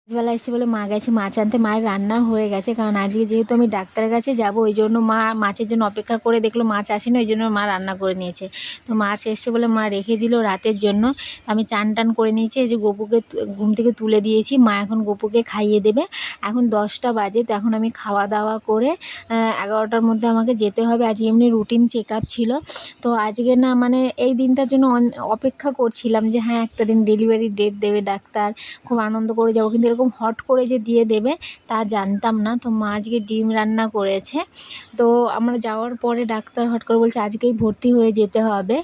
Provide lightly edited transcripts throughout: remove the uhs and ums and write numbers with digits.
বেলা এসে বলে মা গেছে মাছ আনতে, মায়ের রান্না হয়ে গেছে। কারণ আজকে যেহেতু আমি ডাক্তারের কাছে যাব, ওই জন্য মা মাছের জন্য অপেক্ষা করে দেখলো মাছ আসেনি, ওই জন্য মা রান্না করে নিয়েছে। তো মাছ এসে বলে মা রেখে দিল রাতের জন্য। আমি চান টান করে নিয়েছি, এই যে গপুকে ঘুম থেকে তুলে দিয়েছি। মা এখন গপুকে খাইয়ে দেবে। এখন 10টা বাজে, তো এখন আমি খাওয়া দাওয়া করে 11টার মধ্যে আমাকে যেতে হবে। আজকে এমনি রুটিন চেক আপ ছিল। তো আজকে না মানে এই দিনটার জন্য অপেক্ষা করছিলাম যে হ্যাঁ একটা দিন ডেলিভারি ডেট দেবে ডাক্তার, খুব আনন্দ করে যাবো। কিন্তু এরকম হট করে যে দিয়ে দেবে তা জানতাম না। তো মা আজকে ডিম রান্না করেছে। তো আমরা যাওয়ার পরে ডাক্তার হট করে বলছে আজকেই ভর্তি হয়ে যেতে হবে।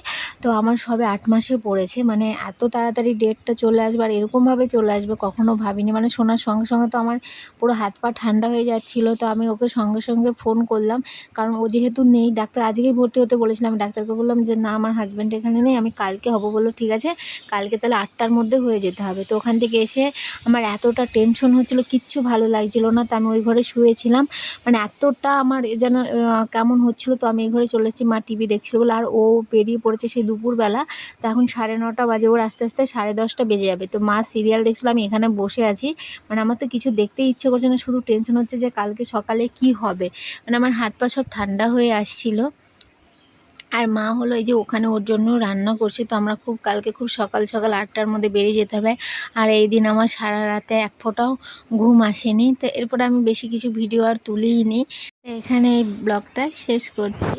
তো আমার সবে 8 মাসে পড়েছে, মানে এত তাড়াতাড়ি ডেটটা চলে আসবে আর এরকমভাবে চলে আসবে কখনো ভাবিনি। মানে শোনার সঙ্গে সঙ্গে তো আমার পুরো হাত পা ঠান্ডা হয়ে যাচ্ছিলো। তো আমি ওকে সঙ্গে সঙ্গে ফোন করলাম, কারণ ও যেহেতু নেই, ডাক্তার আজকেই ভর্তি হতে বলেছিলাম। আমি ডাক্তারকে বললাম যে না আমার হাজব্যান্ড এখানে নেই, আমি কালকে হব। বললো ঠিক আছে, কালকে তাহলে 8টার মধ্যে হয়ে যেতে হবে। তো ওখান থেকে এসে আমার এতটা টেনশন হচ্ছিলো, কিচ্ছু ভালো লাগছিলো না। তো আমি ওই ঘরে শুয়েছিলাম, মানে এতটা আমার যেন কেমন হচ্ছিলো। তো আমি এই ঘরে চলে এসেছি, মা টিভি দেখছিলো বলে। আর ও বেরিয়ে পড়েছে সেই দুপুরবেলা। তো এখন 9:30 বাজে, ওর আস্তে আস্তে 10:30 বেজে যাবে। তো মা সিরিয়াল দেখছিলো, আমি এখানে বসে আছি। মানে আমার তো কিছু দেখতেই ইচ্ছে করছে না, শুধু টেনশন হচ্ছে যে কালকে সকালে কি হবে। মানে আমার হাত পা সব ঠান্ডা হয়ে আসছিলো। আর মা হলো এই যে ওখানে ওর জন্য রান্না করছে। তো আমরা কালকে খুব সকাল সকাল 8টার মধ্যে বেরিয়ে যেতে হবে। আর এই দিন আমার সারা রাতে এক ফোঁটাও ঘুম আসেনি। তো এরপরে আমি বেশি কিছু ভিডিও আর তুলিই নি। এখানে এই ব্লগটা শেষ করছি।